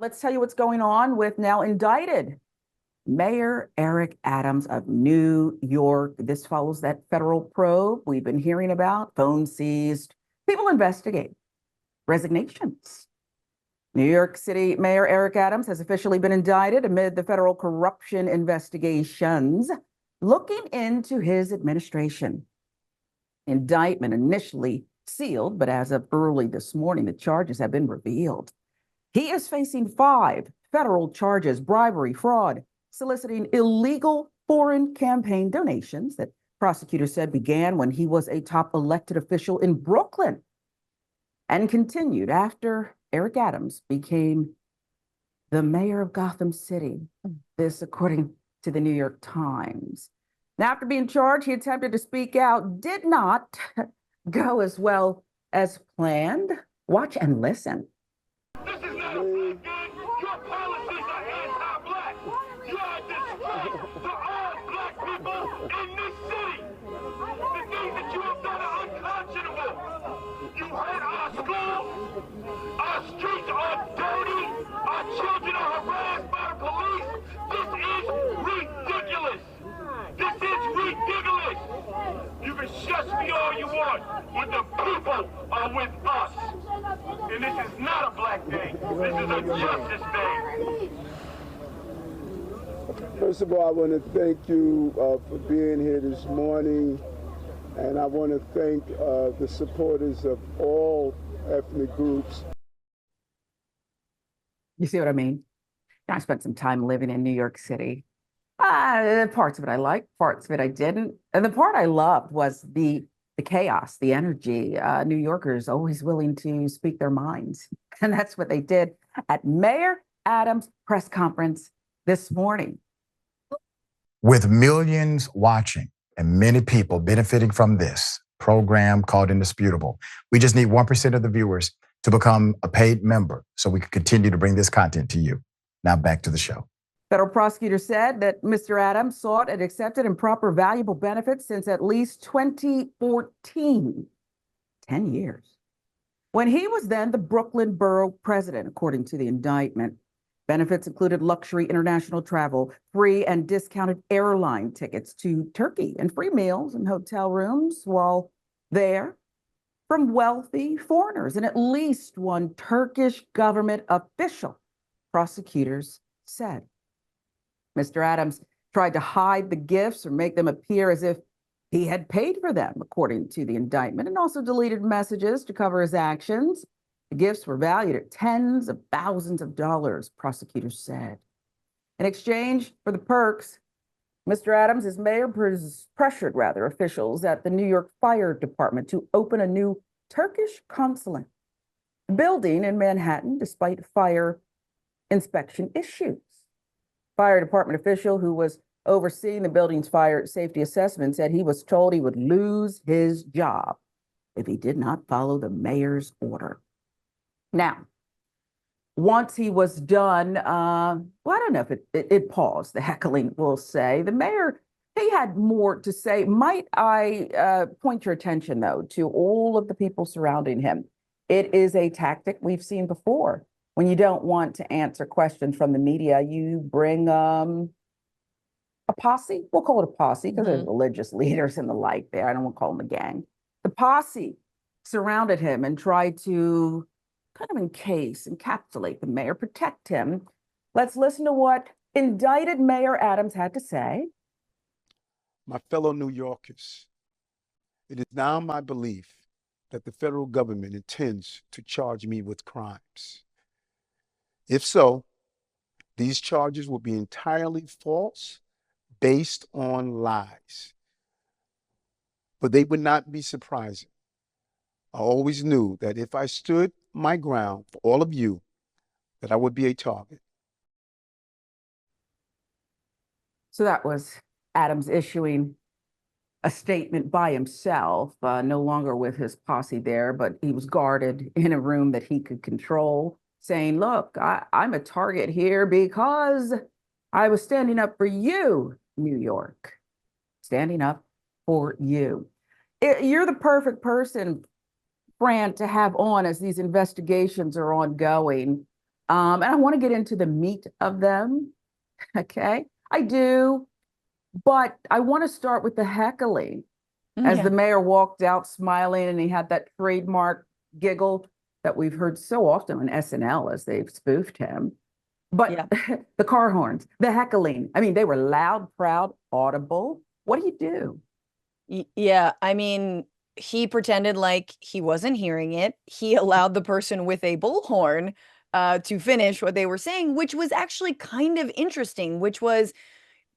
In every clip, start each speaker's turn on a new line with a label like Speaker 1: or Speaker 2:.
Speaker 1: Let's tell you what's going on with now indicted Mayor Eric Adams of New York. This follows that federal probe we've been hearing about, phone seized, people investigate, resignations. New York City Mayor Eric Adams has officially been indicted amid the federal corruption investigations looking into his administration. Indictment initially sealed, but as of early this morning, the charges have been revealed. He is facing 5 federal charges: bribery, fraud, soliciting illegal foreign campaign donations that prosecutors said began when he was a top elected official in Brooklyn and continued after Eric Adams became the mayor of Gotham City. This, according to the New York Times. Now, after being charged, he attempted to speak out, did not go as well as planned. Watch and listen.
Speaker 2: This is not a black gang. Your policies are anti-black. You are a disgrace to all black people in this city. The things that you have done are unconscionable. You hurt our schools. Our streets are dirty. Our children are harassed by the police. This is ridiculous. This is ridiculous. You can shush me all you want, but the people are with us. And this is not a black day. This is a justice day.
Speaker 3: First of all, I want to thank you for being here this morning. And I want to thank the supporters of all ethnic groups.
Speaker 1: You see what I mean? I spent some time living in New York City. Parts of it I liked, parts of it I didn't. And the part I loved was the chaos, the energy. New Yorkers always willing to speak their minds. And that's what they did at Mayor Adams' press conference this morning.
Speaker 4: With millions watching and many people benefiting from this program called Indisputable, we just need 1% of the viewers to become a paid member so we can continue to bring this content to you. Now back to the show.
Speaker 1: Federal prosecutors said that Mr. Adams sought and accepted improper valuable benefits since at least 2014, 10 years, when he was then the Brooklyn Borough president, according to the indictment. Benefits included luxury international travel, free and discounted airline tickets to Turkey, and free meals and hotel rooms while there from wealthy foreigners and at least one Turkish government official, prosecutors said. Mr. Adams tried to hide the gifts or make them appear as if he had paid for them, according to the indictment, and also deleted messages to cover his actions. The gifts were valued at tens of thousands of dollars, prosecutors said. In exchange for the perks, Mr. Adams, as mayor, pressured officials at the New York Fire Department to open a new Turkish consulate building in Manhattan, despite fire inspection issues. Fire department official who was overseeing the building's fire safety assessment said he was told he would lose his job if he did not follow the mayor's order. Now, once he was done, I don't know if it paused, the heckling, we'll say. The mayor, he had more to say. Might I point your attention, though, to all of the people surrounding him? It is a tactic we've seen before. When you don't want to answer questions from the media, you bring a posse. We'll call it a posse because there's religious leaders and the like there. I don't want to call them a gang. The posse surrounded him and tried to kind of encapsulate the mayor, protect him. Let's listen to what indicted Mayor Adams had to say.
Speaker 3: My fellow New Yorkers, it is now my belief that the federal government intends to charge me with crimes. If so, these charges will be entirely false, based on lies. But they would not be surprising. I always knew that if I stood my ground for all of you, that I would be a target.
Speaker 1: So that was Adams issuing a statement by himself, no longer with his posse there, but he was guarded in a room that he could control, saying, look, I'm a target here because I was standing up for you, New York, standing up for you. You're the perfect person, Fran, to have on as these investigations are ongoing. And I want to get into the meat of them. Okay, I do. But I want to start with the heckling as
Speaker 5: Yeah.
Speaker 1: the mayor walked out smiling and he had that trademark giggle that we've heard so often on SNL as they've spoofed him. But
Speaker 5: Yeah.
Speaker 1: the car horns, the heckling, I mean, they were loud, proud, audible. What do you do?
Speaker 5: Yeah, I mean, he pretended like he wasn't hearing it. He allowed the person with a bullhorn to finish what they were saying, which was actually kind of interesting, which was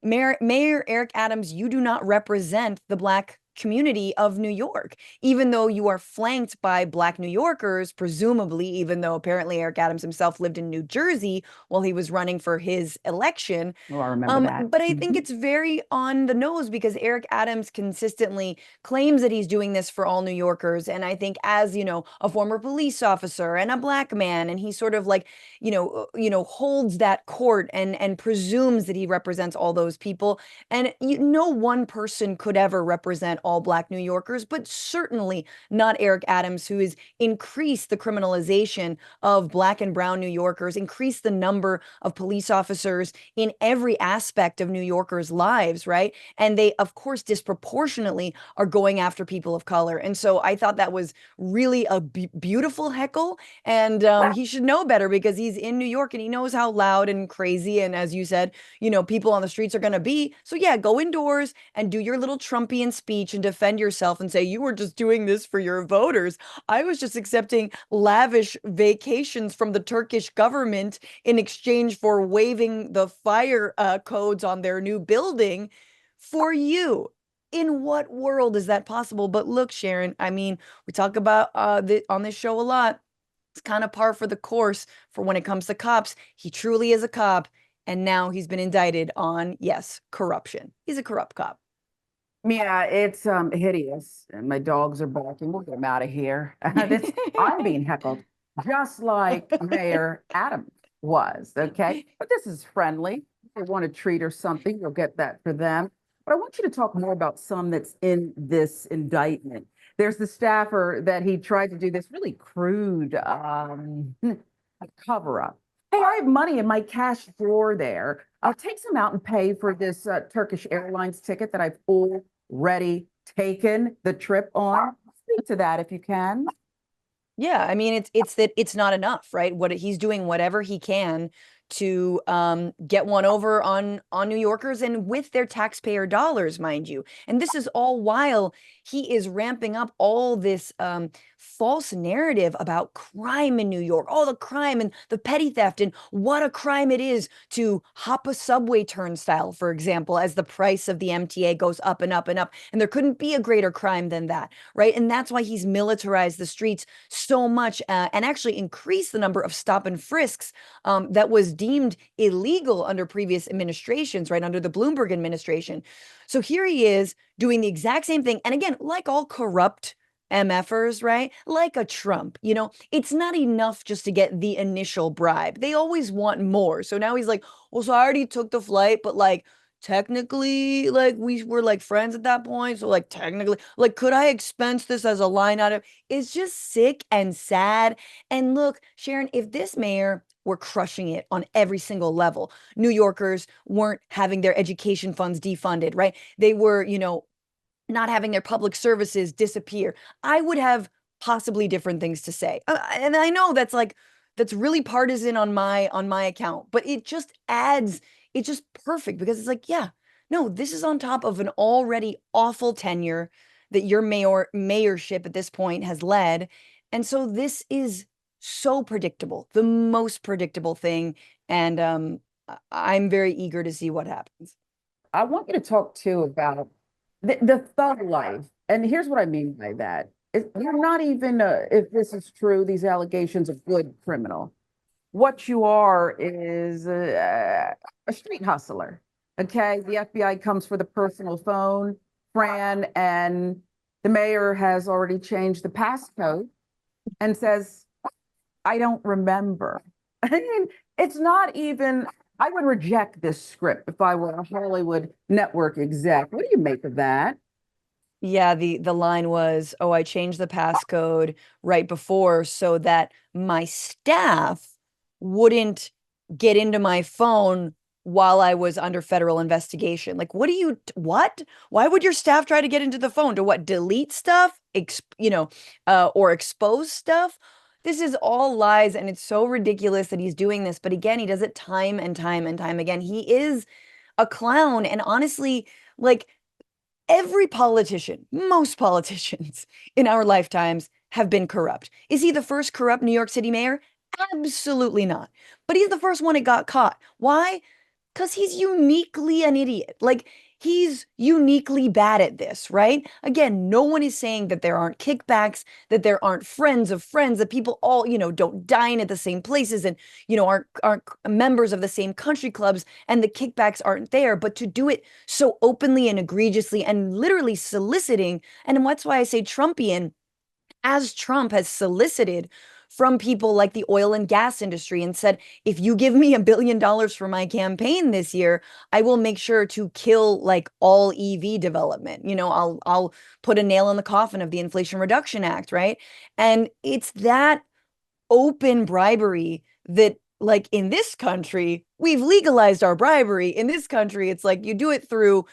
Speaker 5: Mayor Eric Adams, you do not represent the Black community of New York, even though you are flanked by Black New Yorkers, presumably, even though apparently Eric Adams himself lived in New Jersey while he was running for his election.
Speaker 1: Oh, I remember that.
Speaker 5: But I think it's very on the nose because Eric Adams consistently claims that he's doing this for all New Yorkers. And I think as, a former police officer and a Black man, and he sort of like, holds that court and presumes that he represents all those people. And no one person could ever represent all Black New Yorkers, but certainly not Eric Adams, who has increased the criminalization of Black and brown New Yorkers, increased the number of police officers in every aspect of New Yorkers' lives, right? And they, of course, disproportionately are going after people of color. And so I thought that was really a beautiful heckle. And he should know better because he's in New York and he knows how loud and crazy. And as you said, people on the streets are going to be. So yeah, go indoors and do your little Trumpian speech and defend yourself and say, you were just doing this for your voters. I was just accepting lavish vacations from the Turkish government in exchange for waiving the fire codes on their new building for you. In what world is that possible? But look, Sharon, I mean, we talk about on this show a lot. It's kind of par for the course for when it comes to cops. He truly is a cop. And now he's been indicted on, yes, corruption. He's a corrupt cop.
Speaker 1: Yeah, it's hideous. And my dogs are barking. We'll get them out of here. I'm being heckled, just like Mayor Adams was. Okay. But this is friendly. If they want a treat or something, you'll get that for them. But I want you to talk more about some that's in this indictment. There's the staffer that he tried to do this really crude cover up. Hey, I have money in my cash drawer there. I'll take some out and pay for this Turkish Airlines ticket that I've already taken the trip on. Speak to that if you can.
Speaker 5: Yeah, I mean, it's that it's not enough, right? What he's doing whatever he can to get one over on New Yorkers and with their taxpayer dollars, mind you. And this is all while he is ramping up all this false narrative about crime in New York, all the crime and the petty theft and what a crime it is to hop a subway turnstile, for example, as the price of the MTA goes up and up and up. And there couldn't be a greater crime than that, right? And that's why he's militarized the streets so much and actually increased the number of stop and frisks that was deemed illegal under previous administrations, right? Under the Bloomberg administration. So here he is doing the exact same thing. And again, like all corrupt MFers, right? Like a Trump, it's not enough just to get the initial bribe. They always want more. So now he's like, well, so I already took the flight, but like, technically, like we were like friends at that point. So like technically, like, could I expense this as a line item? It's just sick and sad. And look, Sharon, if this mayor were crushing it on every single level, New Yorkers weren't having their education funds defunded, right? They were, not having their public services disappear, I would have possibly different things to say. And I know that's really partisan on my account, but it just adds, it's just perfect because it's like, yeah, no, this is on top of an already awful tenure that your mayorship at this point has led. And so this is so predictable, the most predictable thing. And I'm very eager to see what happens.
Speaker 1: I want you to talk too about the thug life. And here's what I mean by that. You're not even, if this is true, these allegations of good criminal. What you are is a street hustler. Okay. The FBI comes for the personal phone, Fran, and the mayor has already changed the passcode and says, I don't remember. I mean, it's not even, I would reject this script if I were a Hollywood network exec. What do you make of that?
Speaker 5: Yeah, the line was, oh, I changed the passcode right before so that my staff wouldn't get into my phone while I was under federal investigation. Like, what? Why would your staff try to get into the phone to what? Delete stuff, or expose stuff? This is all lies, and it's so ridiculous that he's doing this. But again, he does it time and time and time again. He is a clown. And honestly, like, every politician, most politicians in our lifetimes have been corrupt. Is he the first corrupt New York City mayor? Absolutely not. But he's the first one that got caught. Why? Because he's uniquely an idiot. Like, he's uniquely bad at this, right? Again, no one is saying that there aren't kickbacks, that there aren't friends of friends, that people all, don't dine at the same places and, aren't members of the same country clubs and the kickbacks aren't there. But to do it so openly and egregiously and literally soliciting, and that's why I say Trumpian, as Trump has solicited from people like the oil and gas industry and said, if you give me $1 billion for my campaign this year, I will make sure to kill like all EV development. I'll put a nail in the coffin of the Inflation Reduction Act, right? And it's that open bribery that, like, in this country, we've legalized our bribery. In this country, it's like you do it through,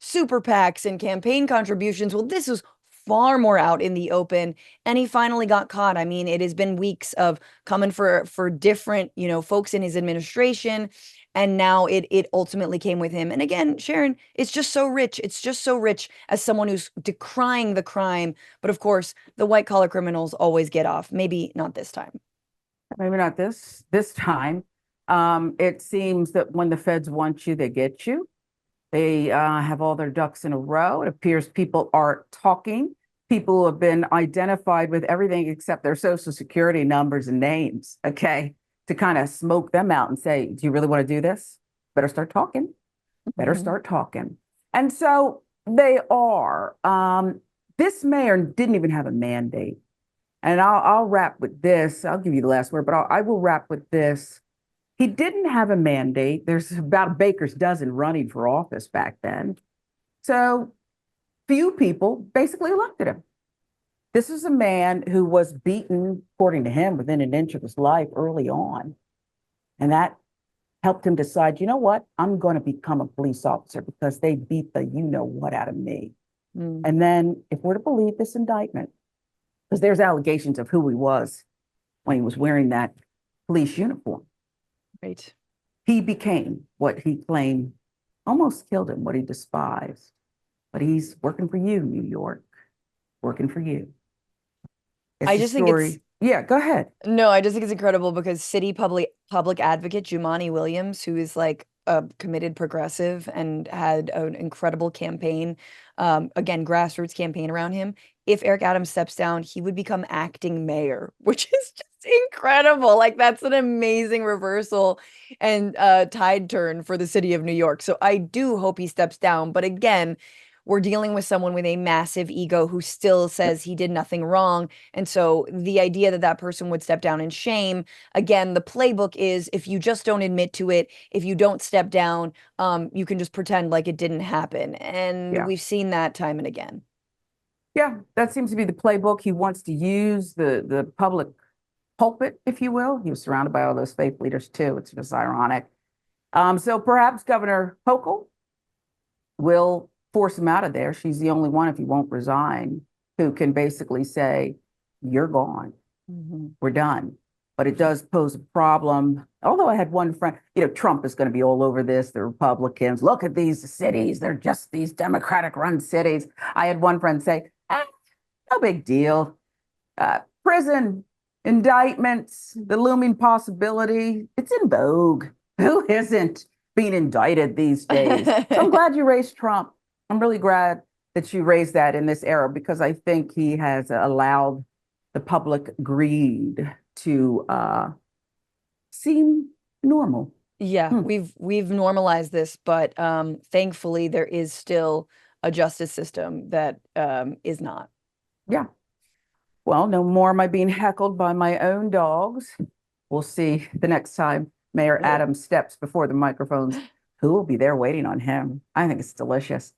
Speaker 5: super PACs and campaign contributions. Well, this is far more out in the open, and he finally got caught. I mean, it has been weeks of coming for different, folks in his administration, and now it ultimately came with him. And again, Sharon, it's just so rich. It's just so rich as someone who's decrying the crime. But of course, the white collar criminals always get off. Maybe not this time.
Speaker 1: Maybe not this time. It seems that when the feds want you, they get you. They have all their ducks in a row. It appears people are talking. People have been identified with everything except their social security numbers and names, okay, to kind of smoke them out and say, do you really want to do this? Better start talking. Better start talking. And so they are. This mayor didn't even have a mandate. And I'll wrap with this. I'll give you the last word, but I will wrap with this. He didn't have a mandate. There's about a baker's dozen running for office back then. So few people basically elected him. This is a man who was beaten, according to him, within an inch of his life early on. And that helped him decide, you know what? I'm going to become a police officer because they beat the you-know-what out of me. And then if we're to believe this indictment, because there's allegations of who he was when he was wearing that police uniform.
Speaker 5: Right.
Speaker 1: He became what he claimed almost killed him, what he despised. But he's working for you, New York, working for you.
Speaker 5: I just think it's,
Speaker 1: yeah, go ahead.
Speaker 5: No, I just think it's incredible because city public advocate Jumaane Williams, who is like a committed progressive and had an incredible campaign, again, grassroots campaign around him. If Eric Adams steps down, he would become acting mayor, which is just incredible. Like, that's an amazing reversal and tide turn for the city of New York. So I do hope he steps down. But again, we're dealing with someone with a massive ego who still says he did nothing wrong. And so the idea that that person would step down in shame, again, the playbook is if you just don't admit to it, if you don't step down, you can just pretend like it didn't happen. And we've seen that time and again.
Speaker 1: Yeah, that seems to be the playbook. He wants to use the public pulpit, if you will. He was surrounded by all those faith leaders too. It's just ironic. So perhaps Governor Hochul will force him out of there. She's the only one, if he won't resign, who can basically say, you're gone. We're done. But it does pose a problem. Although I had one friend, Trump is going to be all over this. The Republicans, look at these cities. They're just these Democratic run cities. I had one friend say, no big deal. Prison, indictments, the looming possibility. It's in vogue. Who isn't being indicted these days? So I'm glad you raised Trump. I'm really glad that you raised that in this era, because I think he has allowed the public greed to seem normal.
Speaker 5: Yeah, we've normalized this, but thankfully there is still a justice system that is not.
Speaker 1: Yeah. Well, no more am I being heckled by my own dogs. We'll see the next time Mayor Adams steps before the microphones, who will be there waiting on him. I think it's delicious.